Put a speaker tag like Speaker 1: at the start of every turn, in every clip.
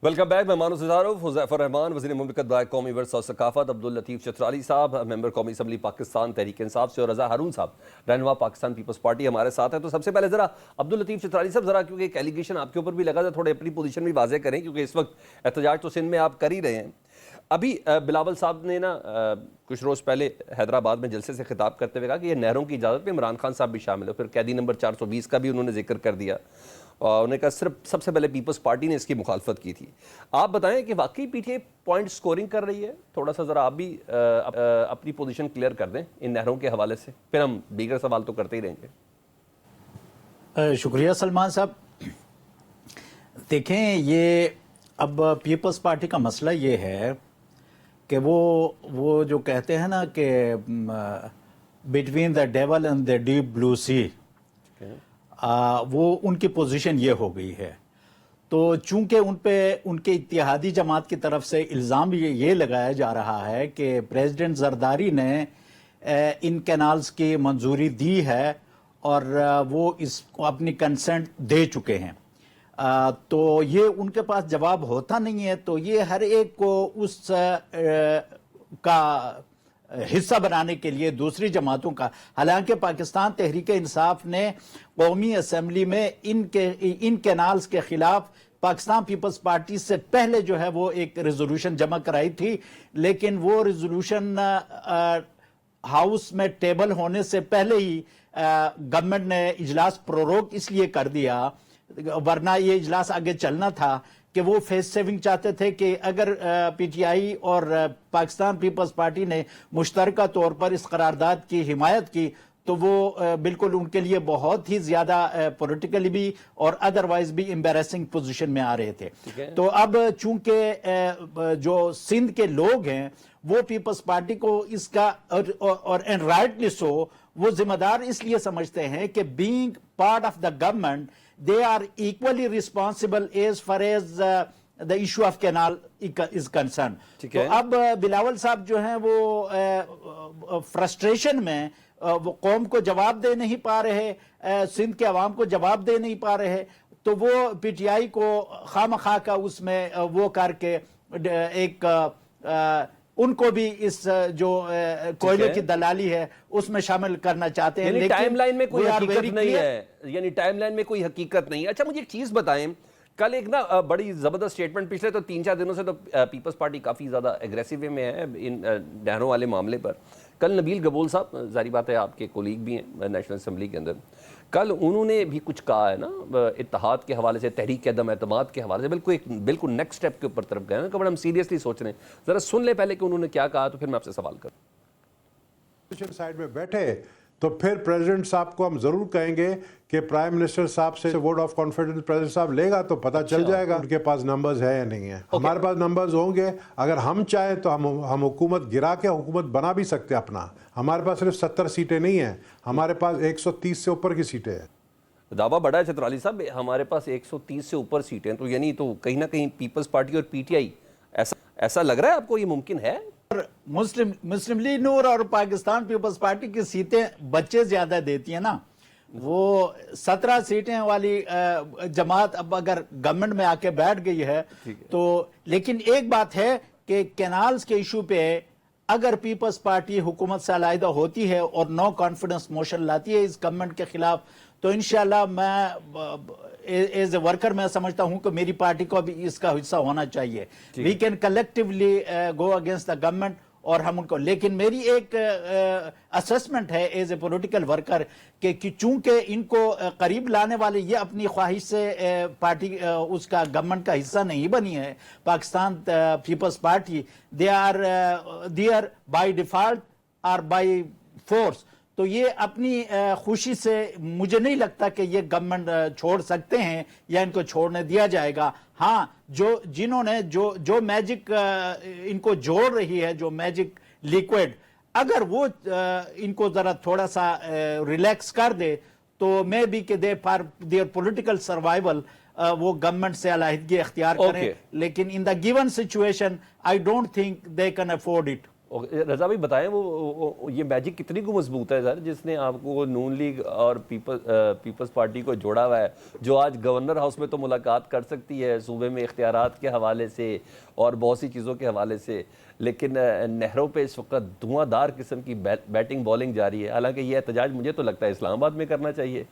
Speaker 1: Welcome back. میں مانو سزارف. حذیفہ الرحمان وزیر مملکت برائے قومی ورثہ اور ثقافت، عبداللطیف چترالی صاحب ممبر قومی اسمبلی پاکستان تحریک انصاف سے، اور رضا ہارون صاحب رہنما پاکستان پیپلز پارٹی ہمارے ساتھ ہیں. تو سب سے پہلے ذرا عبداللطیف چترالی صاحب، ذرا کیونکہ ایک ایلیگیشن آپ کے اوپر بھی لگا تھا، تھوڑے اپنی پوزیشن بھی واضح کریں، کیونکہ اس وقت احتجاج تو سندھ میں آپ کر ہی رہے ہیں. ابھی بلاول صاحب نے کچھ روز پہلے حیدرآباد میں جلسے سے خطاب کرتے ہوئے کہا کہ یہ نہروں کی اجازت پہ عمران خان صاحب بھی شامل ہو. پھر قیدی نمبر 420 کا بھی انہوں نے ذکر کر دیا، اور انہوں نے کہا صرف سب سے پہلے پیپلز پارٹی نے اس کی مخالفت کی تھی. آپ بتائیں کہ واقعی P T I point scoring کر رہی ہے؟ تھوڑا سا ذرا آپ بھی اپنی پوزیشن کلیئر کر دیں ان نہروں کے حوالے سے، پھر ہم دیگر سوال تو کرتے ہی رہیں گے.
Speaker 2: شکریہ سلمان صاحب. دیکھیں، یہ اب پیپلز پارٹی کا مسئلہ یہ ہے کہ وہ جو کہتے ہیں نا کہ between the devil and the deep blue sea, وہ ان کی پوزیشن یہ ہو گئی ہے. تو چونکہ ان پہ ان کے اتحادی جماعت کی طرف سے الزام یہ لگایا جا رہا ہے کہ پریزیڈنٹ زرداری نے ان کینالز کی منظوری دی ہے اور وہ اس کو اپنی کنسنٹ دے چکے ہیں، تو یہ ان کے پاس جواب ہوتا نہیں ہے. تو یہ ہر ایک کو اس کا حصہ بنانے کے لیے دوسری جماعتوں کا، حالانکہ پاکستان تحریک انصاف نے قومی اسمبلی میں ان کینالز کے خلاف پاکستان پیپلز پارٹی سے پہلے جو ہے وہ ایک ریزولوشن جمع کرائی تھی، لیکن وہ ریزولوشن ہاؤس میں ٹیبل ہونے سے پہلے ہی گورنمنٹ نے اجلاس پروروگ اس لیے کر دیا، ورنہ یہ اجلاس آگے چلنا تھا کہ وہ فیس سیونگ چاہتے تھے کہ اگر پی ٹی آئی اور پاکستان پیپلز پارٹی نے مشترکہ طور پر اس قرارداد کی حمایت کی تو وہ بالکل ان کے لیے بہت ہی زیادہ پولیٹیکلی بھی اور ادروائز بھی امبیرسنگ پوزیشن میں آ رہے تھے. تو اب چونکہ جو سندھ کے لوگ ہیں وہ پیپلز پارٹی کو اس کا اور رائٹلی سو وہ ذمہ دار اس لیے سمجھتے ہیں کہ being part of the government they are equally responsible as far as the issue of canal is concerned. تو اب بلاول صاحب جو ہیں وہ فرسٹریشن میں وہ قوم کو جواب دے نہیں پا رہے، سندھ کے عوام کو جواب دے نہیں پا رہے، تو وہ پی ٹی آئی کو خواہ کا اس میں وہ کر کے ایک ان کو بھی اس جو کوئلے کی دلالی ہے اس میں شامل کرنا چاہتے ہیں.
Speaker 1: یعنی ٹائم لائن میں کوئی حقیقت نہیں ہے، یعنی ٹائم لائن میں کوئی حقیقت نہیں ہے. اچھا مجھے ایک چیز بتائیں، کل ایک بڑی زبردست سٹیٹمنٹ، پچھلے تو 3-4 دنوں سے تو پیپلز پارٹی کافی زیادہ اگریسو میں ہے ان نہروں والے معاملے پر. کل نبیل گبول صاحب، ظاہری بات ہے آپ کے کولیگ بھی ہیں نیشنل اسمبلی کے اندر، کل انہوں نے بھی کچھ کہا ہے نا اتحاد کے حوالے سے، تحریک عدم اعتماد کے حوالے سے، بالکل نیکسٹ سٹیپ کے اوپر طرف گئے ہیں کہ بڑا ہم سیریسلی سوچ رہے ہیں. ذرا سن لیں پہلے کہ انہوں نے کیا کہا، تو پھر میں آپ سے سوال کروں.
Speaker 3: سائڈ میں بیٹھے تو پھر پریزیڈنٹ صاحب کو ہم ضرور کہیں گے کہ پرائم منسٹر صاحب سے ووٹ آف کانفیڈنس پریزیڈنٹ صاحب لے گا تو پتہ چل جائے گا ان کے پاس نمبرز ہے یا نہیں ہے. ہمارے پاس نمبرز ہوں گے، اگر ہم چاہیں تو ہم حکومت گرا کے حکومت بنا بھی سکتے اپنا. ہمارے پاس صرف 70 سیٹیں نہیں ہیں، ہمارے پاس 130 سے اوپر کی سیٹیں ہیں.
Speaker 1: دعویٰ بڑا ہے چترالی صاحب، ہمارے پاس 130 سے اوپر سیٹیں، تو یعنی تو کہیں نہ کہیں پیپلز پارٹی اور پی ٹی آئی، ایسا لگ رہا ہے آپ کو یہ ممکن ہے؟
Speaker 2: مسلم لیگ نور اور پاکستان پیپلز پارٹی کی سیٹیں بچے زیادہ دیتی ہیں نا. وہ 17 سیٹیں والی جماعت اب اگر گورنمنٹ میں آ کے بیٹھ گئی ہے تو، لیکن ایک بات ہے کہ کینالز کے ایشو پہ اگر پیپلز پارٹی حکومت سے علیحدہ ہوتی ہے اور نو کانفیڈنس موشن لاتی ہے اس گورنمنٹ کے خلاف، تو انشاءاللہ میں ایز اے ورکر میں سمجھتا ہوں کہ میری پارٹی کو بھی اس کا حصہ ہونا چاہیے. We can collectively go against the government اور ہم ان کو، لیکن میری ایک اسسمنٹ ہے ایز اے پولیٹیکل ورکر کہ چونکہ ان کو قریب لانے والے یہ اپنی خواہش سے پارٹی اس کا گورنمنٹ کا حصہ نہیں بنی ہے Pakistan Peoples Party, they are there by default اور بائی فورس. تو یہ اپنی خوشی سے مجھے نہیں لگتا کہ یہ گورنمنٹ چھوڑ سکتے ہیں یا ان کو چھوڑنے دیا جائے گا. ہاں، جنہوں نے جو میجک ان کو جوڑ رہی ہے، جو میجک لیکوڈ، اگر وہ ان کو ذرا تھوڑا سا ریلیکس کر دے تو میں بھی کہ they for their political survival وہ گورنمنٹ سے علیحدگی اختیار کریں. لیکن in the given situation I don't think they can afford it.
Speaker 1: Raza بھائی بتائیں وہ یہ میجک کتنی کو مضبوط ہے سر جس نے آپ کو نون لیگ اور پیپلز پارٹی کو جوڑا ہوا ہے، جو آج گورنر ہاؤس میں تو ملاقات کر سکتی ہے صوبے میں اختیارات کے حوالے سے اور بہت سی چیزوں کے حوالے سے، لیکن نہروں پہ اس وقت دھواں دار قسم کی بیٹنگ بالنگ جاری ہے، حالانکہ یہ احتجاج مجھے تو لگتا ہے اسلام آباد میں کرنا چاہیے۔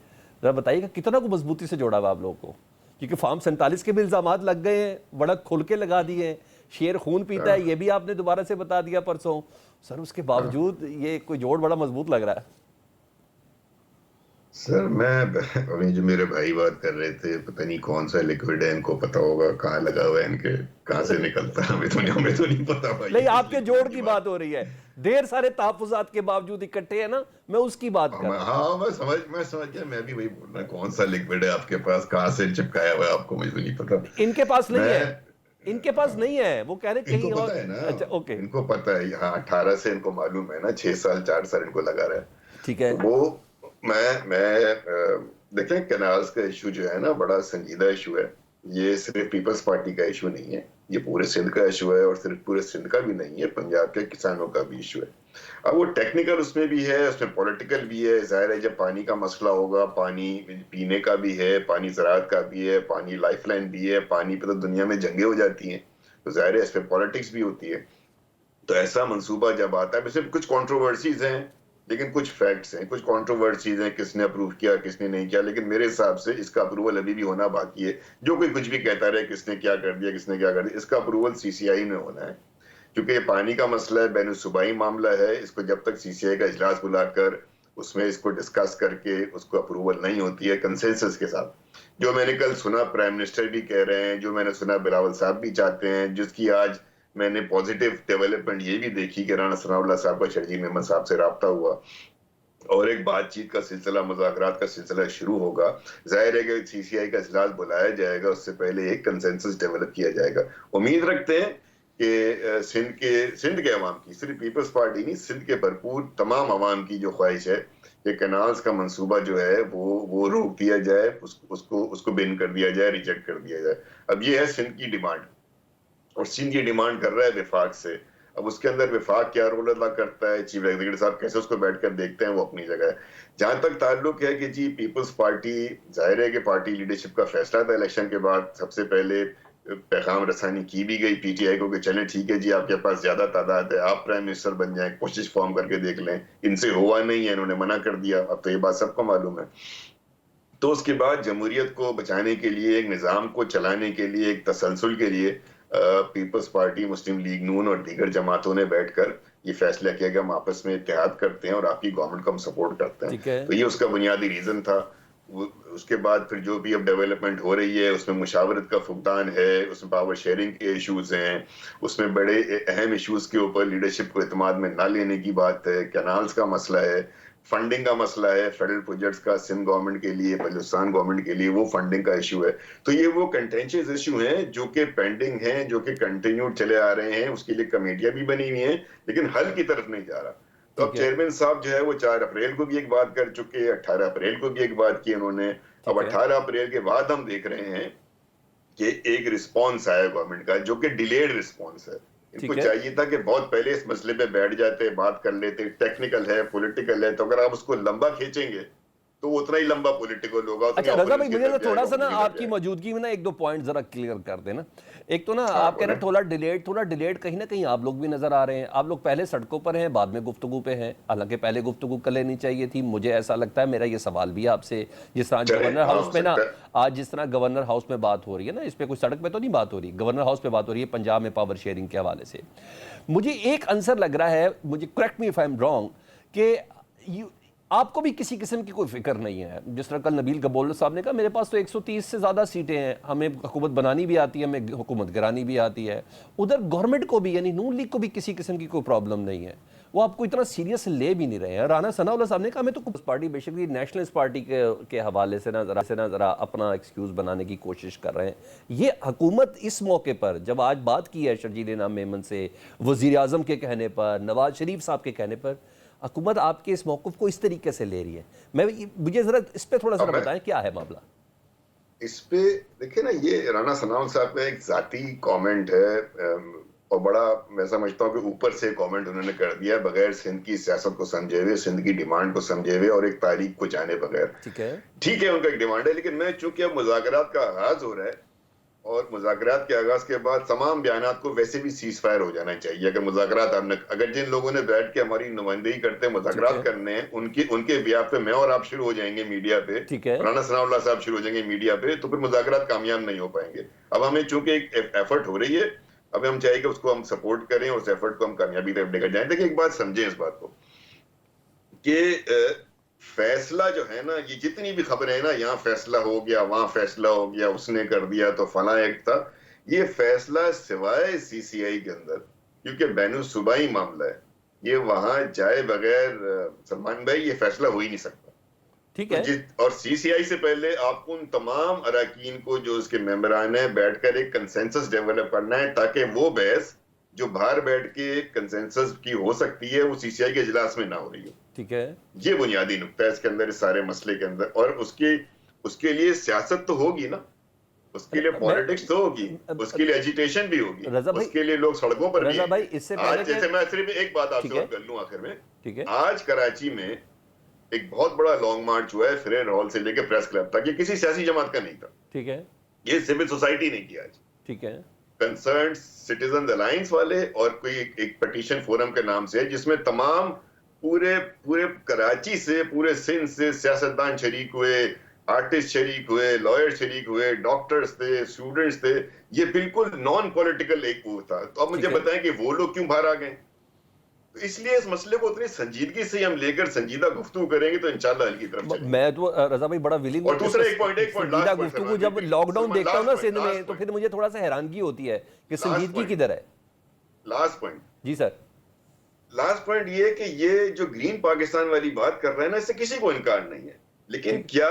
Speaker 1: ذرا بتائیے گا کتنا کو مضبوطی سے جوڑا ہوا آپ لوگوں کو، کیونکہ فارم 47 کے بھی الزامات لگ گئے ہیں، بڑا کھل کے لگا دیے ہیں، شیر خون پیتا ہے یہ بھی آپ نے دوبارہ سے بتا دیا پرسوں، سر اس کے باوجود یہ کوئی جوڑ بڑا مضبوط لگ رہا ہے۔
Speaker 4: سر میں ابھی جو میرے بھائی بات کر رہے تھے پتہ نہیں کون سا لکوڈ ہے، ان کو پتا ہوگا کہاں لگا ہوا ہے، ان کے کہاں سے نکلتا ہے، ہمیں تو نہیں پتا بھائی۔
Speaker 1: نہیں آپ کے جوڑ کی بات ہو رہی ہے، دیر سارے تحفظات کے باوجود اکٹھے ہیں نا، میں اس کی بات کر رہا ہوں۔
Speaker 4: ہاں میں سمجھ گیا، میں بھی وہی بول رہا کون سا لکوڈ ہے آپ کے پاس، کہاں سے چپکایا ہوا ہے آپ کو، مجھے نہیں پتا۔
Speaker 1: ان کے پاس نہیں ہے، ان کے پاس نہیں ہے، وہ کہہ رہے
Speaker 4: ان کو
Speaker 1: کہیں اور۔
Speaker 4: پتا ہے نا،
Speaker 1: اچھا اوکے
Speaker 4: ان کو پتا ہے، ہاں 18 سے ان کو معلوم ہے نا، 6 سال 4 سال ان کو لگا رہا ہے۔
Speaker 1: ٹھیک ہے،
Speaker 4: وہ میں دیکھیں کنالز کا ایشو جو ہے نا بڑا سنجیدہ ایشو ہے، یہ صرف پیپلز پارٹی کا ایشو نہیں ہے، یہ پورے سندھ کا ایشو ہے، اور صرف پورے سندھ کا بھی نہیں ہے، پنجاب کے کسانوں کا بھی ایشو ہے۔ اب وہ ٹیکنیکل اس میں بھی ہے، اس میں پولیٹیکل بھی ہے، ظاہر ہے جب پانی کا مسئلہ ہوگا، پانی پینے کا بھی ہے، پانی زراعت کا بھی ہے، پانی لائف لائن بھی ہے، پانی پہ تو دنیا میں جنگیں ہو جاتی ہیں، تو ظاہر ہے اس پہ پولیٹکس بھی ہوتی ہے۔ تو ایسا منصوبہ جب آتا ہے، صرف کچھ کنٹروورسیز ہیں لیکن کچھ فیکٹس ہیں، کچھ کنٹروورسیز ہیں، کس نے اپروو کیا کس نے نہیں کیا، لیکن میرے حساب سے اس کا اپروول ابھی بھی ہونا باقی ہے۔ جو کوئی کچھ بھی کہتا رہے کس نے کیا کر دیا کس نے کیا کر دیا، اس کا اپروول سی سی آئی میں ہونا ہے، کیونکہ یہ پانی کا مسئلہ ہے، بین الصوبائی معاملہ ہے، اس کو جب تک سی سی آئی کا اجلاس بلا کر اس میں اس کو ڈسکس کر کے اس کو اپروول نہیں ہوتی ہے کنسنسس کے ساتھ۔ جو میں نے کل سنا پرائم منسٹر بھی کہہ رہے ہیں، جو میں نے سنا بلاول صاحب بھی چاہتے ہیں، جس کی آج میں نے پوزیٹیو ڈیولپمنٹ یہ بھی دیکھی کہ رانا ثناء اللہ صاحب کا شرجیل محمد صاحب سے رابطہ ہوا اور ایک بات چیت کا سلسلہ، مذاکرات کا سلسلہ شروع ہوگا۔ ظاہر ہے کہ سی سی آئی کا اجلاس بلایا جائے گا، اس سے پہلے ایک کنسنسس ڈیولپ کیا جائے گا۔ امید رکھتے ہیں کہ سندھ کے عوام کی، صرف پیپلز پارٹی نہیں، سندھ کے بھرپور تمام عوام کی جو خواہش ہے کہ کنالز کا منصوبہ جو ہے وہ روک دیا جائے، اس کو بین کر دیا جائے، ریجیکٹ کر دیا جائے۔ اب یہ ہے سندھ کی ڈیمانڈ، اور سندھ کی ڈیمانڈ کر رہا ہے وفاق سے۔ اب اس کے اندر وفاق کیا رول ادا کرتا ہے، چیف ایگزیکٹو صاحب کیسے اس کو بیٹھ کر دیکھتے ہیں، وہ اپنی جگہ ہے۔ جہاں تک تعلق ہے کہ جی پیپلز پارٹی، ظاہر ہے کہ پارٹی لیڈرشپ کا فیصلہ تھا الیکشن کے بعد، سب سے پہلے پیغام رسانی کی بھی گئی پی ٹی آئی کو کہ چلیں ٹھیک ہے جی آپ کے پاس زیادہ تعداد ہے، آپ پرائم منسٹر بن جائیں، کوشش فارم کر کے دیکھ لیں۔ ان سے ہوا نہیں ہے، انہوں نے منع کر دیا، اب تو یہ بات سب کو معلوم ہے۔ تو اس کے بعد جمہوریت کو بچانے کے لیے، ایک نظام کو چلانے کے لیے، ایک تسلسل کے لیے پیپلز پارٹی، مسلم لیگ نون اور دیگر جماعتوں نے بیٹھ کر یہ فیصلہ کیا کہ ہم آپس میں اتحاد کرتے ہیں اور آپ کی گورنمنٹ کو ہم سپورٹ کرتے ہیں۔ تو یہ اس کا بنیادی ریزن تھا۔ اس کے بعد پھر جو بھی اب ڈیولپمنٹ ہو رہی ہے اس میں مشاورت کا فقدان ہے، اس میں پاور شیئرنگ کے ایشوز ہیں، اس میں بڑے اہم ایشوز کے اوپر لیڈرشپ کو اعتماد میں نہ لینے کی بات ہے، کینالز کا مسئلہ ہے، فنڈنگ کا مسئلہ ہے، فیڈرل پروجیکٹس کا سندھ گورنمنٹ کے لیے، بلوچستان گورنمنٹ کے لیے وہ فنڈنگ کا ایشو ہے۔ تو یہ وہ کنٹینشیس ایشو ہیں جو کہ پینڈنگ ہیں، جو کہ کنٹینیوڈ چلے آ رہے ہیں، اس کے لیے کمیٹیاں بھی بنی ہوئی ہیں، لیکن حل کی طرف نہیں جا رہا۔ تو اب چیئرمین صاحب جو ہے وہ 4 اپریل کو بھی ایک بات کر چکے، 18 اپریل کو بھی ایک بات کی انہوں نے۔ اب 18 اپریل کے بعد ہم دیکھ رہے ہیں کہ ایک رسپانس آیا گورنمنٹ کا جو کہ ڈیلیڈ رسپانس ہے۔ ان کو چاہیے تھا کہ بہت پہلے اس مسئلے پہ بیٹھ جاتے، بات کر لیتے، ٹیکنیکل ہے، پولیٹیکل ہے، تو اگر آپ اس کو لمبا کھینچیں گے تو وہ اتنا ہی لمبا پولیٹیکل ہوگا۔
Speaker 1: اچھا رضا بھائی مجھے تھوڑا سا نا آپ کی موجودگی میں نا 1-2 پوائنٹ ذرا کلیئر کر دینا۔ ایک تو نا آپ کہہ رہے ہیں تھوڑا ڈیلیڈ کہیں نہ کہیں آپ لوگ بھی نظر آ رہے ہیں، آپ لوگ پہلے سڑکوں پر ہیں بعد میں گفتگو پہ ہیں، حالانکہ پہلے گفتگو کر لینی چاہیے تھی، مجھے ایسا لگتا ہے۔ میرا یہ سوال بھی آپ سے، جس طرح گورنر ہاؤس میں نا آج جس طرح گورنر ہاؤس میں بات ہو رہی ہے نا، اس پہ کوئی سڑک پہ تو نہیں بات ہو رہی، گورنر ہاؤس پہ بات ہو رہی ہے پنجاب میں پاور شیئرنگ کے حوالے سے۔ مجھے ایک عنصر لگ رہا ہے، مجھے correct me if I am wrong, کہ آپ کو بھی کسی قسم کی کوئی فکر نہیں ہے۔ جس طرح کل نبیل گبول صاحب نے کہا میرے پاس تو 130 سے زیادہ سیٹیں ہیں، ہمیں حکومت بنانی بھی آتی ہے، ہمیں حکومت گرانی بھی آتی ہے۔ ادھر گورنمنٹ کو بھی یعنی نون لیگ کو بھی کسی قسم کی کوئی پرابلم نہیں ہے، وہ آپ کو اتنا سیریس لے بھی نہیں رہے ہیں۔ رانا ثناء اللہ صاحب نے کہا ہمیں تو پارٹی بیسیکلی نیشنلسٹ پارٹی کے حوالے سے نا ذرا اپنا ایکسکیوز بنانے کی کوشش کر رہے ہیں۔ یہ حکومت اس موقع پر جب آج بات کی ہے شرجیل انعام میمن سے، وزیر اعظم کے کہنے پر، نواز شریف صاحب کے کہنے پر، حکومت آپ کے اس موقف کو اس طریقے سے لے رہی ہے۔ مجھے ذرا اس پہ تھوڑا سا بتائیں کیا ہے معاملہ؟
Speaker 4: اس پہ دیکھیں نا، یہ رانا ثناء اللہ صاحب کا ایک ذاتی کامنٹ ہے، اور بڑا میں سمجھتا ہوں کہ اوپر سے کامنٹ انہوں نے کر دیا بغیر سندھ کی سیاست کو سمجھے ہوئے, سندھ کی ڈیمانڈ کو سمجھے ہوئے اور ایک تاریخ کو جانے بغیر.
Speaker 1: ٹھیک ہے
Speaker 4: ان کا ایک ڈیمانڈ ہے, لیکن میں چونکہ اب مذاکرات کا آغاز ہو رہا ہے اور مذاکرات کے آغاز کے بعد تمام بیانات کو ویسے بھی سیز فائر ہو جانا چاہیے. اگر مذاکرات اگر جن لوگوں نے بیٹھ کے ہماری نمائندگی کرتے ہیں مذاکرات کرنے ہیں, ان کے بیاف پہ میں اور آپ شروع ہو جائیں گے میڈیا پہ, رانا ثناء اللہ صاحب شروع ہو جائیں گے میڈیا پہ, تو پھر مذاکرات کامیاب نہیں ہو پائیں گے. اب ہمیں چونکہ ایک ایفرٹ ہو رہی ہے, اب ہم چاہیے کہ اس کو ہم سپورٹ کریں اور اس ایفرٹ کو ہم کامیابی طرف لے کر جائیں. دیکھیں ایک بات سمجھیں اس بات کو کہ فیصلہ جو ہے نا, یہ جتنی بھی خبریں ہیں نا, یہاں فیصلہ ہو گیا, وہاں فیصلہ ہو گیا, اس نے کر دیا تو فلاں ایک تھا, یہ فیصلہ سوائے سی سی آئی کے اندر, کیونکہ بین الصوبائی معاملہ ہے, یہ وہاں جائے بغیر سلمان بھائی یہ فیصلہ ہو ہی نہیں سکتا.
Speaker 1: ٹھیک ہے.
Speaker 4: اور سی سی آئی سے پہلے آپ کو ان تمام اراکین کو جو اس کے ممبران ہیں بیٹھ کر ایک کنسنسس ڈیولپ کرنا ہے, تاکہ وہ بحث جو باہر بیٹھ کے کنسنسس کی ہو سکتی ہے وہ سی سی آئی کے اجلاس میں نہ ہو رہی ہو.
Speaker 1: ٹھیک ہے,
Speaker 4: یہ بنیادی نقطہ ہے اس کے اندر, اس سارے مسئلے کے اندر. اور اس کے لیے سیاست تو ہوگی نا, اس کے لیے پالیٹکس تو ہوگی, اس کے لیے ایجیٹیشن بھی ہوگی, اس کے لیے لوگ سڑکوں پر بھی ہیں. آج جیسے میں صرف ایک بات آپ سے کر لوں آخر میں, آج کراچی میں ایک بہت بڑا لانگ مارچ ہوا ہے فریر ہال سے لے کے پریس کلب تک. یہ کسی سیاسی جماعت کا نہیں تھا,
Speaker 1: ٹھیک ہے,
Speaker 4: یہ سول سوسائٹی نے کیا آج.
Speaker 1: ٹھیک ہے,
Speaker 4: کنسرنڈ سٹیزنز الائنس والے اور کوئی ایک پٹیشن فورم کے نام سے, جس میں تمام پورے کراچی سے, پورے سندھ سے سیاستدان شریک ہوئے, آرٹسٹ شریک ہوئے, لائر شریک ہوئے, ڈاکٹرز تھے, اسٹوڈنٹس تھے. یہ بالکل نان پولیٹیکل ایک وہ تھا. تو اب مجھے بتائیں کہ وہ لوگ کیوں باہر آ گئے؟ تو اس لیے اس مسئلے کو اتنی سنجیدگی سے ہم لے کر سنجیدہ گفتگو کریں گے تو انشاءاللہ حل کی طرف چلیں گے.
Speaker 1: میں تو رضا بھائی بڑا ولنگ ہوں.
Speaker 4: اور دوسرا ایک پوائنٹ
Speaker 1: سنجیدہ گفتگو جب لاک ڈاؤن دیکھتا ہوں نا سندھ میں, تو پھر مجھے تھوڑا سا حیرانگی ہوتی ہے کہ سنجیدگی کدھر ہے.
Speaker 4: Last point.
Speaker 1: جی سر.
Speaker 4: لاسٹ پوائنٹ یہ ہے کہ یہ جو گرین پاکستان والی بات کر رہے ہیں نا, اس سے کسی کو انکار نہیں ہے, لیکن کیا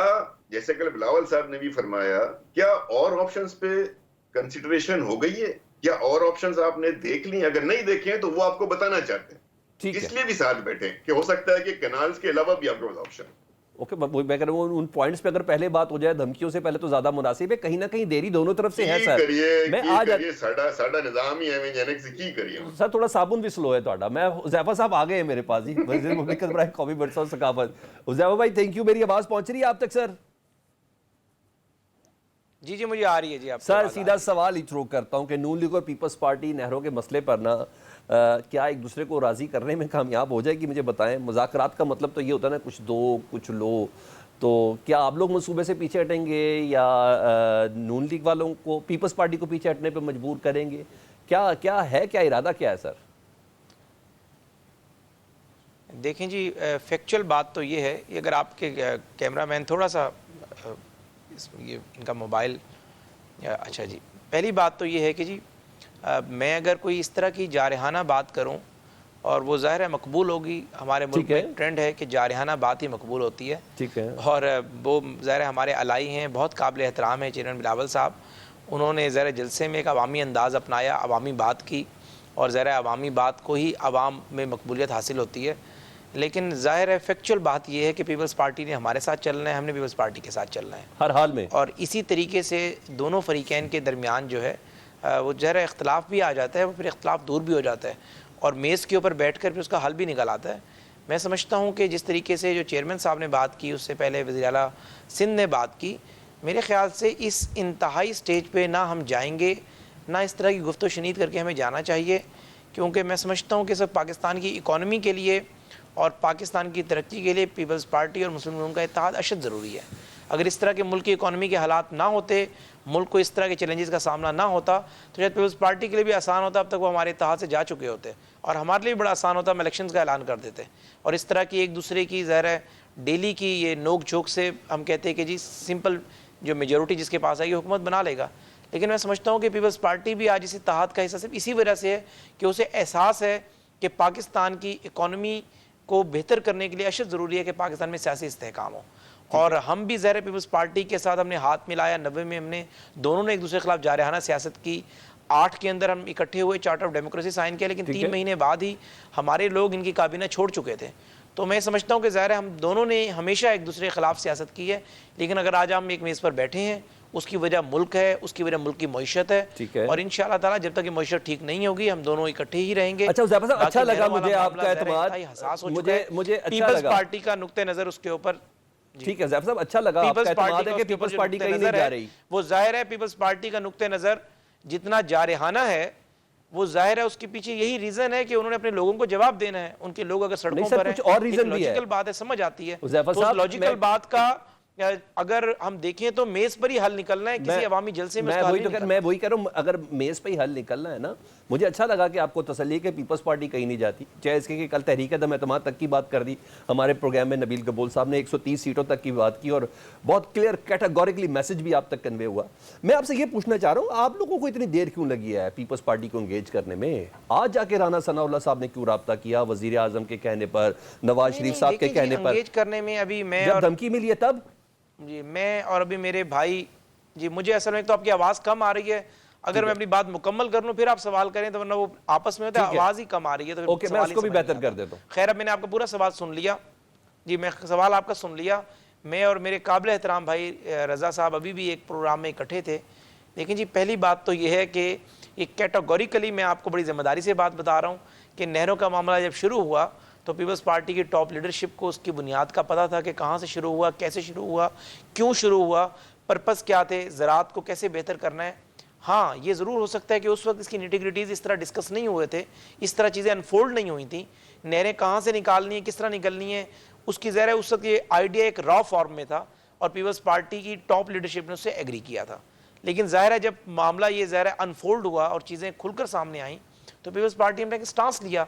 Speaker 4: جیسے کل بلاول صاحب نے بھی فرمایا, کیا اور آپشنز پہ کنسیڈریشن ہو گئی ہے, کیا اور آپشنز آپ نے دیکھ لی؟ اگر نہیں دیکھے ہیں تو وہ آپ کو بتانا چاہتے ہیں, اس لیے بھی ساتھ بیٹھے کہ ہو سکتا ہے کہ کینالز کے علاوہ بھی آپ کے پاس آپشن. اوکے,
Speaker 1: میں کہہ رہا ہوں ان پوائنٹس پہ اگر پہلے بات ہو جائے دھمکیوں سے پہلے تو زیادہ مناسب ہے. کہیں نہ کہیں دیری دونوں طرف سے ہے سر.
Speaker 4: میں آج ساڈا نظام ہی ہے جنے سے کی کریے
Speaker 1: سر, تھوڑا صابن بھی سلو ہے تہاڈا. میں حذیفہ صاحب آ گئے ہیں میرے پاس, جی وزیر مملکت برائے قومی ورثہ و ثقافت. حذیفہ بھائی تھینک یو. میری آواز پہنچ رہی ہے آپ تک سر؟
Speaker 5: جی مجھے آ رہی ہے. جی آپ
Speaker 1: سر سیدھا سوال ہی تھرو کرتا ہوں کہ نون لیگ اور پیپلز پارٹی نہروں کے مسئلے پر نا کیا ایک دوسرے کو راضی کرنے میں کامیاب ہو جائے گی؟ مجھے بتائیں. مذاکرات کا مطلب تو یہ ہوتا ہے نا کچھ دو کچھ لو, تو کیا آپ لوگ منصوبے سے پیچھے ہٹیں گے یا نون لیگ والوں کو, پیپلز پارٹی کو پیچھے ہٹنے پہ مجبور کریں گے؟ کیا ہے, کیا ارادہ کیا ہے سر؟
Speaker 5: دیکھیں جی, فیکچول بات تو یہ ہے, اگر آپ کے کیمرہ مین تھوڑا سا یہ ان کا موبائل, اچھا جی, پہلی بات تو یہ ہے کہ جی میں اگر کوئی اس طرح کی جارحانہ بات کروں اور وہ ظاہر ہے مقبول ہوگی, ہمارے ملک میں ٹرینڈ ہے کہ جارحانہ بات ہی مقبول ہوتی ہے,
Speaker 1: ٹھیک ہے,
Speaker 5: اور وہ ظاہر ہمارے الائی ہیں, بہت قابل احترام ہے چیئرمین بلاول صاحب. انہوں نے ظاہر جلسے میں ایک عوامی انداز اپنایا, عوامی بات کی, اور ظاہر عوامی بات کو ہی عوام میں مقبولیت حاصل ہوتی ہے. لیکن ظاہر ہے فیکچول بات یہ ہے کہ پیپلز پارٹی نے ہمارے ساتھ چلنا ہے, ہم نے پیپلز پارٹی کے ساتھ چلنا ہے
Speaker 1: ہر حال میں,
Speaker 5: اور اسی طریقے سے دونوں فریقین کے درمیان جو ہے وہ ظاہر اختلاف بھی آ جاتا ہے, وہ پھر اختلاف دور بھی ہو جاتا ہے, اور میز کے اوپر بیٹھ کر پھر اس کا حل بھی نکل آتا ہے. میں سمجھتا ہوں کہ جس طریقے سے جو چیئرمین صاحب نے بات کی, اس سے پہلے وزیر اعلیٰ سندھ نے بات کی, میرے خیال سے اس انتہائی سٹیج پہ نہ ہم جائیں گے, نہ اس طرح کی گفت و شنید کر کے ہمیں جانا چاہیے, کیونکہ میں سمجھتا ہوں کہ سب پاکستان کی اکانومی کے لیے اور پاکستان کی ترقی کے لیے پیپلز پارٹی اور مسلم لیگوں کا اتحاد اشد ضروری ہے. اگر اس طرح کے ملک کی اکانومی کے حالات نہ ہوتے, ملک کو اس طرح کے چیلنجز کا سامنا نہ ہوتا, تو شاید پیپلز پارٹی کے لیے بھی آسان ہوتا, اب تک وہ ہمارے اتحاد سے جا چکے ہوتے, اور ہمارے لیے بھی بڑا آسان ہوتا, ہم الیکشنز کا اعلان کر دیتے, اور اس طرح کی ایک دوسرے کی ظاہر ہے ڈیلی کی یہ نوک جھوک سے ہم کہتے ہیں کہ جی سمپل جو میجورٹی جس کے پاس آئے گی حکومت بنا لے گا. لیکن میں سمجھتا ہوں کہ پیپلز پارٹی بھی آج اس اتحاد کا حصہ صرف اسی وجہ سے ہے کہ اسے احساس ہے کہ پاکستان کی اکانومی کو بہتر کرنے کے لیے اشد ضروری ہے کہ پاکستان میں سیاسی استحکام ہو, اور ہم بھی ظاہر پیپلز پارٹی کے ساتھ ہم نے ہاتھ ملایا. 90 میں ہم نے دونوں نے ایک دوسرے کے خلاف جارحانہ سیاست کی, 8 کے اندر ہم اکٹھے ہوئے, چارٹر آف ڈیموکریسی سائن کیا, لیکن 3 مہینے بعد ہی ہمارے لوگ ان کی کابینہ چھوڑ چکے تھے. تو میں سمجھتا ہوں کہ ظاہر ہم دونوں نے ہمیشہ ایک دوسرے کے خلاف سیاست کی ہے, لیکن اگر آج ہم ایک میز پر بیٹھے ہیں اس کی وجہ ملک ہے, اس کی وجہ ملک کی معیشت ہے,
Speaker 1: ٹھیک ہے.
Speaker 5: اور انشاءاللہ تعالیٰ جب تک یہ معیشت ٹھیک نہیں ہوگی ہم دونوں اکٹھے ہی رہیں گے.
Speaker 1: اچھا حذیفہ صاحب, اچھا
Speaker 5: باقی
Speaker 1: لگا
Speaker 5: نہروں والا
Speaker 1: مجھے آپ
Speaker 5: معاملہ
Speaker 1: کا
Speaker 5: ظاہر
Speaker 1: اعتماد,
Speaker 5: انتہائی حساس ہو چکا ہے.
Speaker 1: مجھے اچھا
Speaker 5: پیپلز
Speaker 1: لگا,
Speaker 5: پارٹی کا نقطہ نظر اس کے اوپر,
Speaker 1: ٹھیک ہے حذیفہ صاحب, اچھا لگا آپ کا اعتماد ہے کہ پیپلز پارٹی کہیں نہیں جا رہی.
Speaker 5: وہ ظاہر ہے پیپلز پارٹی کا نقطہ نظر جتنا جارحانہ ہے, وہ ظاہر ہے اس کے پیچھے یہی ریزن ہے کہ انہوں نے اپنے لوگوں کو جواب دینا ہے. ان کے لوگ اگر سڑکوں پر ہیں,
Speaker 1: کچھ اور ریزن بھی ہے.
Speaker 5: لاجیکل بات ہے, سمجھ آتی ہے.
Speaker 1: حذیفہ
Speaker 5: تو اس
Speaker 1: صاحب,
Speaker 5: لاجیکل بات کا اگر ہم دیکھیں تو میز پر ہی حل نکلنا ہے, کسی عوامی جلسے میں اس کا حل نہیں نکلنا.
Speaker 1: میں وہی کہہ رہا ہوں, اگر میز پہ ہی حل نکلنا ہے نا, مجھے اچھا لگا کہ آپ کو تسلی ہے کہ پیپلز پارٹی کہیں نہیں جاتی, چاہے اس کے کہ کل تحریک عدم اعتماد تک کی بات کر دی ہمارے پروگرام میں نبیل قبول صاحب نے, 130 سیٹوں تک کی بات کی اور بہت کلیئر کیٹاگوریکلی میسج بھی آپ تک کنوے ہوا. میں آپ سے یہ پوچھنا چاہ رہا ہوں, آپ لوگوں کو اتنی دیر کیوں لگی ہے پیپلز پارٹی کو انگیج کرنے میں؟ آج جا کے رانا ثناء اللہ صاحب نے کیوں رابطہ کیا وزیر اعظم کے کہنے پر, نواز شریف صاحب کے کہنے پر؟
Speaker 5: انگیج کرنے میں ابھی میں
Speaker 1: جب دھمکی ملی ہے تب
Speaker 5: جی, میں اور ابھی میرے بھائی جی, مجھے اصل میں تو آپ کی آواز کم آ رہی ہے, اگر میں اپنی بات مکمل کر لوں پھر آپ سوال کریں تو ورنہ وہ آپس میں ہوتا ہے, آواز ہی کم آ رہی ہے تو
Speaker 1: اوکے, میں اس کو بھی بہتر کر دیتا ہوں.
Speaker 5: خیر, اب میں نے آپ کا پورا سوال سن لیا جی, میں سوال آپ کا سن لیا. میں اور میرے قابل احترام بھائی رضا صاحب ابھی بھی ایک پروگرام میں اکٹھے تھے. لیکن جی پہلی بات تو یہ ہے کہ ایک کیٹاگوریکلی میں آپ کو بڑی ذمہ داری سے بات بتا رہا ہوں کہ نہروں کا معاملہ جب شروع ہوا تو پیپلز پارٹی کی ٹاپ لیڈرشپ کو اس کی بنیاد کا پتہ تھا کہ کہاں سے شروع ہوا, کیسے شروع ہوا, کیوں شروع ہوا, پرپس کیا تھے, زراعت کو کیسے بہتر کرنا ہے. ہاں یہ ضرور ہو سکتا ہے کہ اس وقت اس کی نیٹیگریٹیز اس طرح ڈسکس نہیں ہوئے تھے, اس طرح چیزیں انفولڈ نہیں ہوئی تھیں, نہریں کہاں سے نکالنی ہیں, کس طرح نکلنی ہیں, اس کی ظاہر ہے اس وقت یہ آئیڈیا ایک را فارم میں تھا اور پیپلز پارٹی کی ٹاپ لیڈرشپ نے اس سے ایگری کیا تھا. لیکن ظاہر ہے جب معاملہ یہ ظاہر ہے انفولڈ ہوا اور چیزیں کھل کر سامنے آئیں تو پیپلز پارٹی نے ایک سٹانس لیا.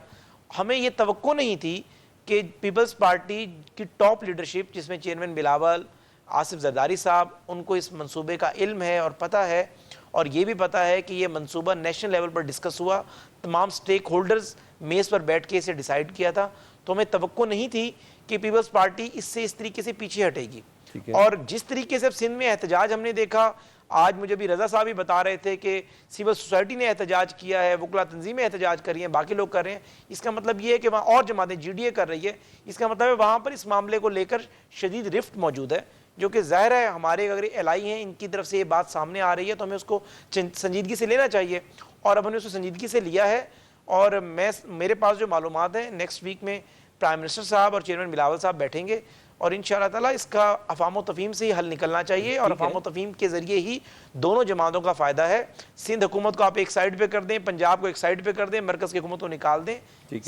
Speaker 5: ہمیں یہ توقع نہیں تھی کہ پیپلز پارٹی کی ٹاپ لیڈرشپ جس میں چیئرمین بلاول, آصف زرداری صاحب, ان کو اس منصوبے کا علم ہے اور پتہ ہے, اور یہ بھی پتہ ہے کہ یہ منصوبہ نیشنل لیول پر ڈسکس ہوا, تمام سٹیک ہولڈرز میز پر بیٹھ کے اسے ڈیسائیڈ کیا تھا. تو ہمیں توقع نہیں تھی کہ پیپلز پارٹی اس سے اس طریقے سے پیچھے ہٹے گی. اور جس طریقے سے سندھ میں احتجاج ہم نے دیکھا, آج مجھے بھی رضا صاحب ہی بتا رہے تھے کہ سول سوسائٹی نے احتجاج کیا ہے, وکلا تنظیمیں احتجاج کر رہی ہیں, باقی لوگ کر رہے ہیں. اس کا مطلب یہ ہے کہ وہاں اور جماعتیں, جی ڈی اے کر رہی ہے, اس کا مطلب ہے وہاں پر اس معاملے کو لے کر شدید رفت موجود ہے, جو کہ ظاہر ہے ہمارے اگر الائی ہیں ان کی طرف سے یہ بات سامنے آ رہی ہے تو ہمیں اس کو سنجیدگی سے لینا چاہیے, اور اب ہم نے اس کو سنجیدگی سے لیا ہے. اور میرے پاس جو معلومات ہیں, نیکسٹ ویک میں پرائم منسٹر صاحب اور چیئرمین بلاول صاحب بیٹھیں گے اور انشاءاللہ تعالیٰ اس کا افہام و تفہیم سے ہی حل نکلنا چاہیے, اور افہام و تفہیم کے ذریعے ہی دونوں جماعتوں کا فائدہ ہے. سندھ حکومت کو آپ ایک سائیڈ پہ کر دیں, پنجاب کو ایک سائیڈ پہ کر دیں, مرکز کی حکومت کو نکال دیں,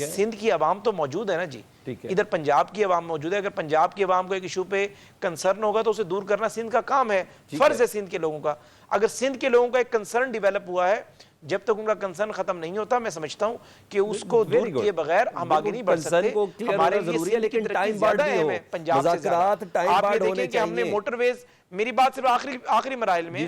Speaker 5: سندھ کی عوام تو موجود ہے نا جی, ادھر پنجاب کی عوام موجود ہے. اگر پنجاب کی عوام کو ایک ایشو پہ کنسرن ہوگا تو اسے دور کرنا سندھ کا کام ہے, فرض ہے سندھ کے لوگوں کا. اگر سندھ کے لوگوں کا ایک کنسرن ڈیولپ ہوا ہے, جب تک ان کا کنسرن ختم نہیں ہوتا, میں سمجھتا ہوں کہ اس کو دور کیے بغیر ہم آگے نہیں بڑھ سکتے. ہمارے لیے ضروری ہے لیکن ٹائم بارڈ بھی ہو,
Speaker 1: پنجاب سے زیادہ آپ یہ دیکھیں کہ ہم نے
Speaker 5: موٹر ویز, میری بات صرف آخری مراحل میں,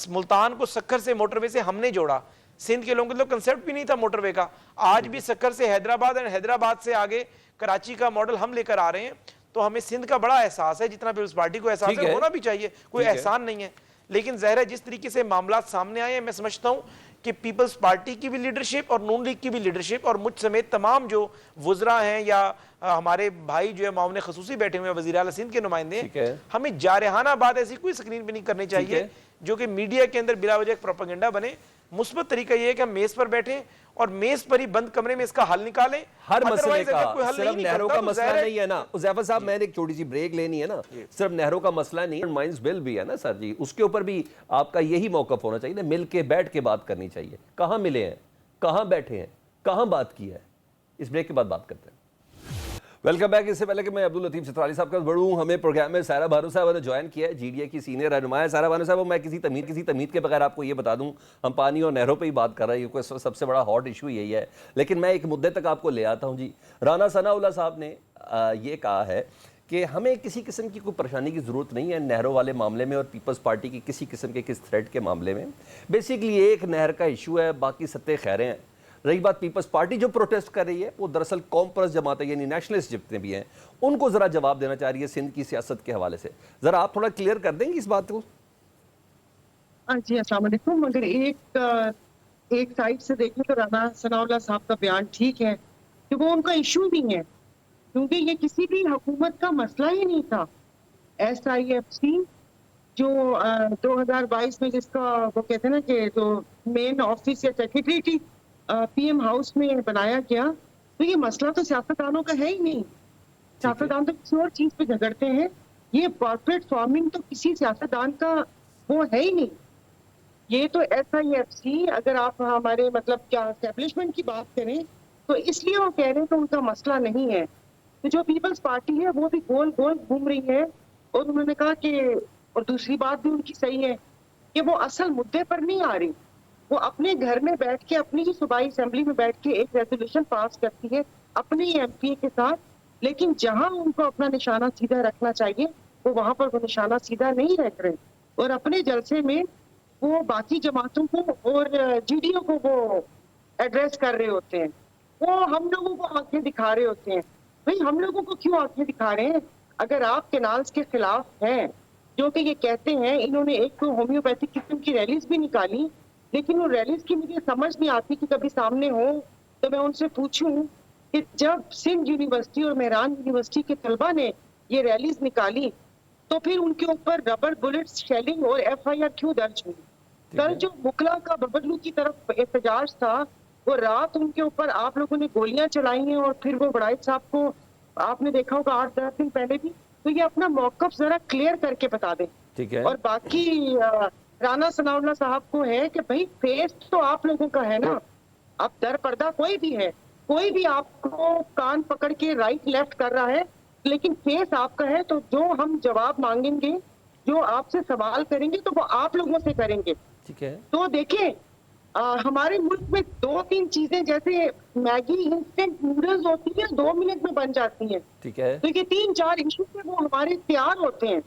Speaker 5: ملتان کو سکھر سے موٹر وے سے ہم نے جوڑا. سندھ کے لوگوں کے لوگ کنسیپٹ بھی نہیں تھا موٹر وے کا. آج بھی سکھر سے حیدرآباد اور حیدرآباد سے آگے کراچی کا ماڈل ہم لے کر آ رہے ہیں. تو ہمیں سندھ کا بڑا احساس ہے, جتنا پیپلز پارٹی کو احساس ہے ہونا بھی چاہیے, کوئی احسان نہیں ہے. لیکن ظاہر ہے جس طریقے سے معاملات سامنے آئے ہیں, میں سمجھتا ہوں کہ پیپلز پارٹی کی بھی لیڈرشپ اور نون لیگ کی بھی لیڈرشپ اور مجھ سمیت تمام جو وزراء ہیں یا ہمارے بھائی جو ہے معاون خصوصی بیٹھے ہوئے وزیر اعلیٰ سندھ کے نمائندے, ہمیں جارحانہ بات ایسی کوئی سکرین پہ نہیں کرنی چاہیے جو کہ میڈیا کے اندر بلا وجہ ایک پروپیگنڈا بنے. مثبت طریقہ یہ ہے کہ ہم میز پر بیٹھیں اور میز پر ہی بند کمرے میں اس کا حل نکالیں.
Speaker 1: ہر مسئلے کا صرف نہروں کا مسئلہ نہیں ہے نا حذیفہ صاحب, میں نے ایک چھوٹی سی بریک لینی ہے نا, صرف نہروں کا مسئلہ نہیں ہے, مائنز بل بھی ہے نا سر جی, اس کے اوپر بھی آپ کا یہی موقف ہونا چاہیے نا, مل کے بیٹھ کے بات کرنی چاہیے. کہاں ملے ہیں, کہاں بیٹھے ہیں, کہاں بات کی ہے, اس بریک کے بعد بات کرتے ہیں. Welcome back. اس سے پہلے کہ میں عبداللطیف چترالی صاحب کا بڑھوں, ہمیں پروگرام میں سائرہ بانو صاحبہ نے جوائن کیا ہے, جی ڈی اے کی سینئر رہنما ہے. سائرہ بانو صاحب, میں کسی تمہید کے بغیر آپ کو یہ بتا دوں, ہم پانی اور نہروں پہ ہی بات کر رہے ہیں کیونکہ سب سے بڑا ہاٹ ایشو یہی ہے, لیکن میں ایک مدعے تک آپ کو لے آتا ہوں جی. رانا ثناء اللہ صاحب نے یہ کہا ہے کہ ہمیں کسی قسم کی کوئی پریشانی کی ضرورت نہیں ہے نہروں والے معاملے میں اور پیپلز پارٹی کی کسی قسم کے کس تھریٹ کے معاملے میں. بیسیکلی ایک نہر کا ایشو ہے, باقی ستے خیریں ہیں. رہی بات پیپلز پارٹی جو پروٹیسٹ کر رہی ہے وہ دراصل قوم پرست جماعتیں یعنی نیشنلسٹ جتنے بھی ہیں ان کو ذرا جواب دینا چاہ رہی ہے سندھ کی سیاست کے حوالے سے. ذرا آپ تھوڑا کلیئر کر دیں گے اس بات کو.
Speaker 6: جی السلام علیکم. اگر ایک سائڈ سے دیکھیں تو رانا ثناء اللہ صاحب کا بیان ٹھیک ہے کہ وہ ان کا ایشو نہیں ہے, کیونکہ یہ کسی بھی حکومت کا مسئلہ ہی نہیں تھا. ایس آئی ایف سی جو 2022 میں جس کا وہ کہتے ہیں نا کہ جو مین آفس یا سیکریٹریٹ پی ایم ہاؤس میں بنایا گیا، تو یہ مسئلہ تو سیاستدانوں کا ہے ہی نہیں. سیاستدان تو کسی اور چیز پہ جھگڑتے ہیں. یہ کارپوریٹ فارمنگ تو کسی سیاستدان کا وہ ہے ہی نہیں. یہ تو ایس آئی ایف سی، اگر آپ ہمارے مطلب کیا اسٹیبلشمنٹ کی بات کریں تو اس لیے وہ کہہ رہے ہیں کہ ان کا مسئلہ نہیں ہے. تو جو پیپلز پارٹی ہے وہ بھی گول گول گھوم رہی ہے، اور انہوں نے کہا کہ، اور دوسری بات بھی ان کی صحیح ہے کہ وہ اصل مدعے پر نہیں آ رہی. وہ اپنے گھر میں بیٹھ کے، اپنی ہی صوبائی اسمبلی میں بیٹھ کے ایک ریزولوشن پاس کرتی ہے اپنے ایم پی کے ساتھ، لیکن جہاں ان کو اپنا نشانہ سیدھا رکھنا چاہیے وہ وہاں پر وہ نشانہ سیدھا نہیں رکھ رہے، اور اپنے جلسے میں وہ باقی جماعتوں کو اور جی ڈی او کو وہ ایڈریس کر رہے ہوتے ہیں. وہ ہم لوگوں کو آنکھیں دکھا رہے ہوتے ہیں. بھئی ہم لوگوں کو کیوں آنکھیں دکھا رہے ہیں؟ اگر آپ کینالز کے خلاف ہیں، جو کہ یہ کہتے ہیں، انہوں نے ایک تو ہومیوپیتھک قسم کی ریلیز بھی نکالی، لیکن وہ ریلیز کی مجھے سمجھ نہیں آتی کہ کبھی سامنے ہو تو میں ان سے پوچھوں کہ جب سندھ یونیورسٹی اور مہران یونیورسٹی کے طلبہ نے یہ ریلیز نکالی تو پھر ان کے اوپر ربر بلٹس، شیلنگ اور ایف آئی آر کیوں درج ہوئی؟ کل جو وکلا کا ببلو کی طرف احتجاج تھا، وہ رات ان کے اوپر آپ لوگوں نے گولیاں چلائی ہیں، اور پھر وہ وڑائچ صاحب کو آپ نے دیکھا ہوگا 8-10 دن پہلے بھی. تو یہ اپنا موقف ذرا کلیئر کر کے بتا دیں.
Speaker 1: ٹھیک ہے.
Speaker 6: اور باقی رانا ثناء اللہ صاحب کو ہے کہ بھائی فیس تو آپ لوگوں کا ہے نا. اب در پردہ کوئی بھی ہے، کوئی بھی آپ کو کان پکڑ کے رائٹ لیفٹ کر رہا ہے، لیکن فیس آپ کا ہے. تو جو ہم جواب مانگیں گے، جو آپ سے سوال کریں گے، تو وہ آپ لوگوں سے کریں گے.
Speaker 1: ٹھیک ہے.
Speaker 6: تو دیکھیں ہمارے ملک میں 2-3 چیزیں جیسے میگی انسٹنٹ نوڈلز ہوتی ہیں 2 منٹ میں بن جاتی ہیں.
Speaker 1: ٹھیک ہے.
Speaker 6: تو یہ 3-4 ایشو پہ وہ ہمارے تیار ہوتے ہیں.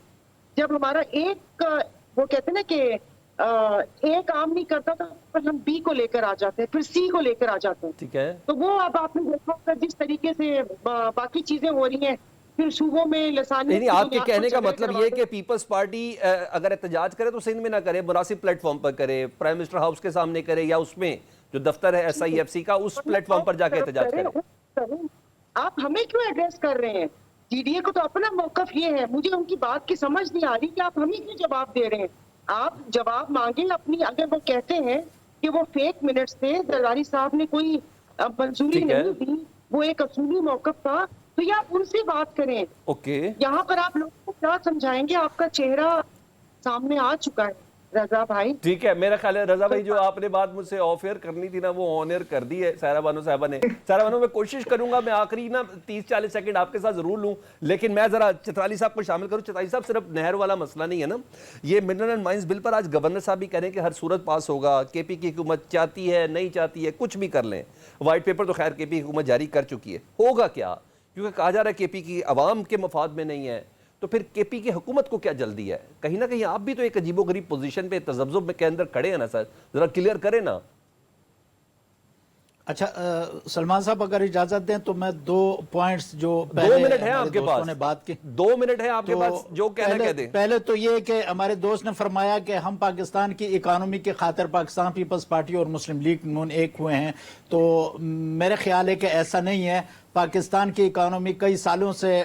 Speaker 6: جب ہمارا ایک وہ کہتے ہیں نا کہ ایک کام نہیں کرتا تو ہم بی کو لے کر آ جاتے ہیں، پھر سی کو لے کر آ جاتے ہیں.
Speaker 1: ٹھیک ہے.
Speaker 6: تو وہ اب آپ نے دیکھا ہوگا جس طریقے سے باقی چیزیں ہو رہی ہیں، پھر صوبوں میں لسانی،
Speaker 1: یعنی آپ کے کہنے کا مطلب یہ کہ پیپلز پارٹی اگر احتجاج کرے تو سندھ میں نہ کرے، مناسب پلیٹ فارم پر کرے، پرائم منسٹر ہاؤس کے سامنے کرے، یا اس میں جو دفتر ہے ایس آئی ایف سی کا اس پلیٹ فارم پر جا کے احتجاج کرے.
Speaker 6: آپ ہمیں کیوں ایڈریس کر رہے ہیں؟ جی ڈی اے کو تو اپنا موقف یہ ہے. مجھے ان کی بات کی سمجھ نہیں آ رہی کہ آپ ہمیں کیوں جواب دے رہے ہیں. آپ جواب مانگیں اپنی. اگر وہ کہتے ہیں کہ وہ فیک منٹس تھے، زرداری صاحب نے کوئی منظوری نہیں دی، وہ ایک اصولی موقف تھا، تو یہ آپ ان سے بات کریں.
Speaker 1: اوکے.
Speaker 6: یہاں پر آپ لوگوں کو کیا سمجھائیں گے؟ آپ کا چہرہ سامنے آ چکا ہے رضا بھائی.
Speaker 1: ٹھیک ہے. میرا خیال ہے رضا بھائی جو آپ نے بات مجھ سے آف ایئر کرنی تھی نا، وہ آن ایئر کر دی ہے سائرہ بانو صاحبہ نے. سائرہ بانو میں کوشش کروں گا میں آخری نا 30-40 سیکنڈ آپ کے ساتھ ضرور لوں، لیکن میں ذرا چترالی صاحب کو شامل کروں. چترالی صاحب صرف نہر والا مسئلہ نہیں ہے نا، یہ منرل اینڈ مائنز بل پر آج گورنر صاحب بھی کہہ رہے ہیں کہ ہر صورت پاس ہوگا. کے پی کی حکومت چاہتی ہے نہیں چاہتی ہے کچھ بھی کر لیں. وائٹ پیپر تو خیر کے پی حکومت جاری کر چکی ہے. ہوگا کیا؟ کیونکہ کہا جا رہا ہے کے پی کی عوام کے مفاد میں نہیں ہے، تو پھر کے پی کی حکومت کو کیا جلدی ہے؟ کہیں نہ کہیں آپ بھی تو ایک عجیب و غریب پوزیشن پہ تذبذب کے اندر کھڑے ہیں نا سر، ذرا کلیئر کریں نا.
Speaker 2: اچھا سلمان صاحب اگر اجازت دیں تو میں 2 پوائنٹس جو
Speaker 1: 2 منٹ ہیں آپ کے پاس،
Speaker 2: نے بات کی،
Speaker 1: 2 منٹ ہیں آپ کے پاس، جو کہنا کہہ دیں.
Speaker 2: پہلے تو یہ کہ ہمارے دوست نے فرمایا کہ ہم پاکستان کی اکانومی کے خاطر پاکستان پیپلز پارٹی اور مسلم لیگ نون ایک ہوئے ہیں. تو میرے خیال ہے کہ ایسا نہیں ہے. پاکستان کی اکانومی کئی سالوں سے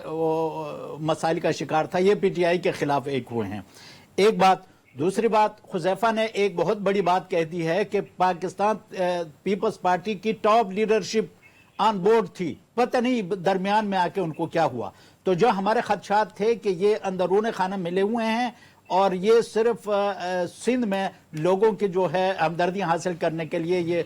Speaker 2: مسائل کا شکار تھا، یہ پی ٹی آئی کے خلاف ایک ہوئے ہیں. ایک بات. دوسری بات، حذیفہ نے ایک بہت بڑی بات کہہ دی ہے کہ پاکستان پیپلز پارٹی کی ٹاپ لیڈرشپ آن بورڈ تھی، پتہ نہیں درمیان میں آ کے ان کو کیا ہوا. تو جو ہمارے خدشات تھے کہ یہ اندرون خانہ ملے ہوئے ہیں اور یہ صرف سندھ میں لوگوں کی جو ہے ہمدردی حاصل کرنے کے لیے یہ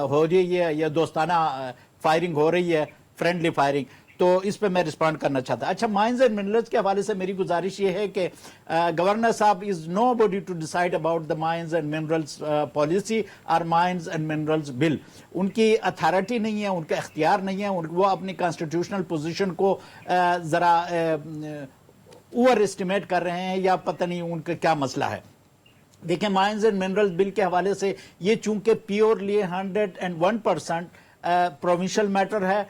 Speaker 2: ہو رہی ہے، یہ دوستانہ فائرنگ ہو رہی ہے، فرینڈلی فائرنگ. تو اس پہ میں رسپونڈ کرنا چاہتا. اچھا مائنز اینڈ منرلز کے حوالے سے میری گزارش یہ ہے کہ گورنر صاحب is nobody to decide about the mines and minerals policy اور مائنز اینڈ منرلز بل. ان کی اتھارٹی نہیں ہے، ان کا اختیار نہیں ہے. وہ اپنی کانسٹیٹیوشنل پوزیشن کو ذرا اوور اسٹیمیٹ کر رہے ہیں، یا پتہ نہیں ان کا کیا مسئلہ ہے. دیکھیں مائنز اینڈ منرلز بل کے حوالے سے یہ چونکہ پیورلی 101% پروونشل میٹر ہے.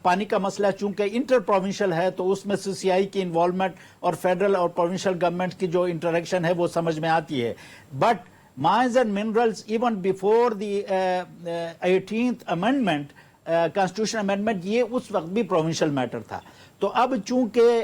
Speaker 2: پانی کا مسئلہ چونکہ انٹر پروونشل ہے تو اس میں سی سی آئی کی انوالومنٹ اور فیڈرل اور پروونشل گورنمنٹ کی جو انٹریکشن ہے وہ سمجھ میں آتی ہے. But mines and minerals even before the 18th amendment, constitution amendment, یہ اس وقت بھی پروونشل میٹر تھا. تو اب چونکہ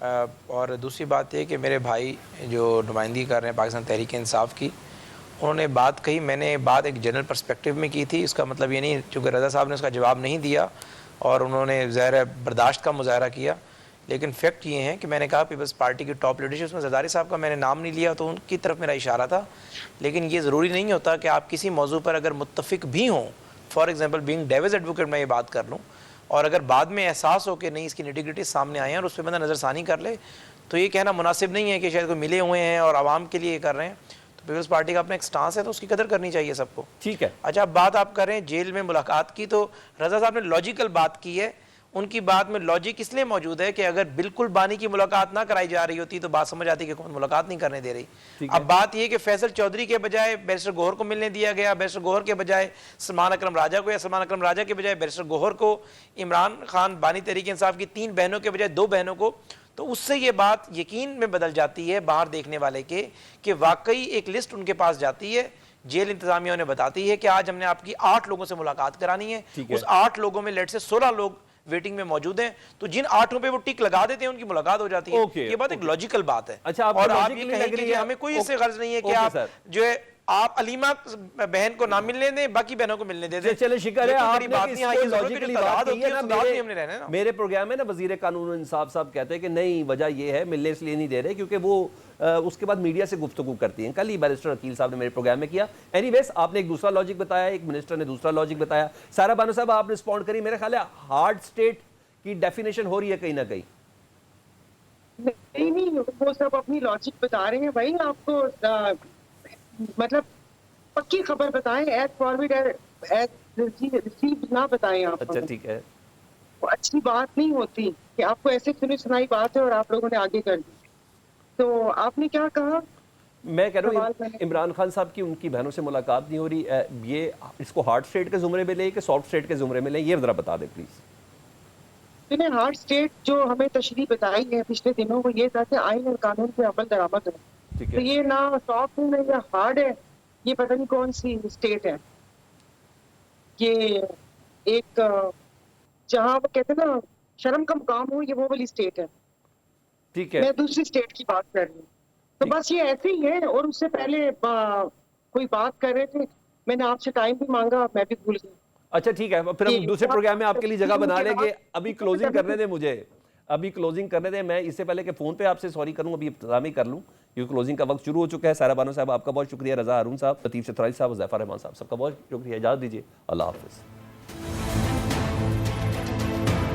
Speaker 5: اور دوسری بات یہ کہ میرے بھائی جو نمائندگی کر رہے ہیں پاکستان تحریک انصاف کی، انہوں نے بات کہی، میں نے بات ایک جنرل پرسپیکٹیو میں کی تھی، اس کا مطلب یہ نہیں چونکہ رضا صاحب نے اس کا جواب نہیں دیا اور انہوں نے ظاہر ہے برداشت کا مظاہرہ کیا، لیکن فیکٹ یہ ہے کہ میں نے کہا پیپلز پارٹی کی ٹاپ لیڈرشپ، اس میں زرداری صاحب کا میں نے نام نہیں لیا تو ان کی طرف میرا اشارہ تھا، لیکن یہ ضروری نہیں ہوتا کہ آپ کسی موضوع پر اگر متفق بھی ہوں، for example being dues advocate میں یہ بات کر لوں، اور اگر بعد میں احساس ہو کہ نہیں اس کی نیٹی سامنے آئے ہیں اور اس پہ بندہ نظر ثانی کر لے، تو یہ کہنا مناسب نہیں ہے کہ شاید کوئی ملے ہوئے ہیں اور عوام کے لیے یہ کر رہے ہیں، تو پیپلز پارٹی کا اپنا ایک سٹانس ہے تو اس کی قدر کرنی چاہیے سب کو.
Speaker 1: ٹھیک ہے.
Speaker 5: اچھا بات آپ کر رہے ہیں جیل میں ملاقات کی، تو رضا صاحب نے لاجیکل بات کی ہے، ان کی بات میں لاجک اس لیے موجود ہے کہ اگر بالکل بانی کی ملاقات نہ کرائی جا رہی ہوتی تو بات سمجھ آتی کہ کون ملاقات نہیں کرنے دے رہی. اب بات یہ کہ فیصل چودھری کے بجائے بیرسٹر گوہر کو ملنے دیا گیا، بیرسٹر گوہر کے بجائے سلمان اکرم راجہ کو، یا سلمان اکرم راجہ کے بجائے بیرسٹر گوہر کو، عمران خان بانی تحریک انصاف کی 3 بہنوں کے بجائے 2 بہنوں کو، تو اس سے یہ بات یقین میں بدل جاتی ہے باہر دیکھنے والے کے کہ واقعی ایک لسٹ ان کے پاس جاتی ہے، جیل انتظامیہ انہیں بتاتی ہے کہ آج ہم نے آپ کی 8 لوگوں سے ملاقات کرانی ہے، اس 8 لوگوں میں لیٹ سے 16 لوگ ویٹنگ میں موجود ہیں، تو جن 8 پہ وہ ٹک لگا دیتے ہیں ان کی ملاقات ہو جاتی ہے. یہ بات ایک لاجیکل بات ہے. اور آپ یہ کہیں کہ ہمیں کوئی اس سے غرض نہیں ہے کہ آپ جو ہے آپ علیمہ بہن کو نہ ملنے دیں، باقی بہنوں کو ملنے دے دیں.
Speaker 1: چلے شکر ہے آپ نے اس کو لاجیکلی بات کی ہے نا. میرے پروگرام میں نا وزیر قانون و انصاف صاحب کہتے ہیں کہ نہیں، وجہ یہ ہے ملنے اس لیے نہیں دے رہے کیونکہ وہ اس کے بعد میڈیا سے گفتگو کرتی ہیں. کل ہی بیرسٹر عقیل صاحب نے میرے پروگرام میں کیا. اینی ویز آپ نے ایک دوسرا لاجک بتایا، ایک منسٹر نے دوسرا لاجک بتایا. سارا بانو صاحب آپ رسپونڈ کری. میرے خیال ہے ہارڈ اسٹیٹ کی ڈیفینیشن ہو رہی ہے کہیں نہ کہیں.
Speaker 6: نہیں وہ سب اپنی لاجک بتا رہے ہیں بھائی، آپ کو مطلب پکی خبر بتائیں، ایز فارورڈ ایز ریسیوڈ نہ بتائیں آپ.
Speaker 1: اچھا ٹھیک ہے.
Speaker 6: وہ اچھی بات نہیں ہوتی کہ آپ کو ایسے سنی سنائی بات ہے اور آپ لوگوں نے آگے کر دی. تو آپ نے کیا کہا؟
Speaker 1: میں کہہ رہا ہوں عمران خان صاحب کی ان کی بہنوں سے ملاقات نہیں ہو رہی، یہ اس کو ہارڈ اسٹیٹ کے زمرے میں لیں کہ سافٹ اسٹیٹ کے زمرے میں لیں، یہ ذرا بتا دیں پلیز.
Speaker 6: انہیں ہارڈ اسٹیٹ جو ہمیں تشریح بتائی ہے پچھلے دنوں وہ یہ تھا کہ آئین اور قانون پہ عمل درآمد ہو. تو یہ نہ سافٹ ہے یا ہارڈ ہے، یہ پتہ نہیں کون سی اسٹیٹ ہے. یہ ایک جہاں وہ کہتے ہیں نا شرم کا مقام ہو، یہ وہ والی اسٹیٹ ہے.
Speaker 1: ٹھیک ہے.
Speaker 6: میں دوسری اسٹیٹ کی بات کر رہی ہوں. تو بس یہ ایسے ہی ہے. اور اس سے پہلے کوئی بات کر رہے تھے، میں نے آپ سے ٹائم بھی مانگا، میں بھی بھول گئی.
Speaker 1: اچھا ٹھیک ہے، پھر ہم دوسرے پروگرام میں آپ کے لیے جگہ بنا لیں گے. ابھی کلوزنگ کرنے دیں مجھے، ابھی کلوزنگ کرنے دیں. میں اس سے پہلے کہ فون پہ آپ سے سوری کروں، ابھی ابتدامی کر لوں کیونکہ کلوزنگ کا وقت شروع ہو چکا ہے. سارا بانو صاحب آپ کا بہت شکریہ، رضا ہارون صاحب، لطیف چترالی صاحب، حذیفہ رحمان صاحب، سب کا بہت شکریہ. اجازت دیجیے، اللہ حافظ.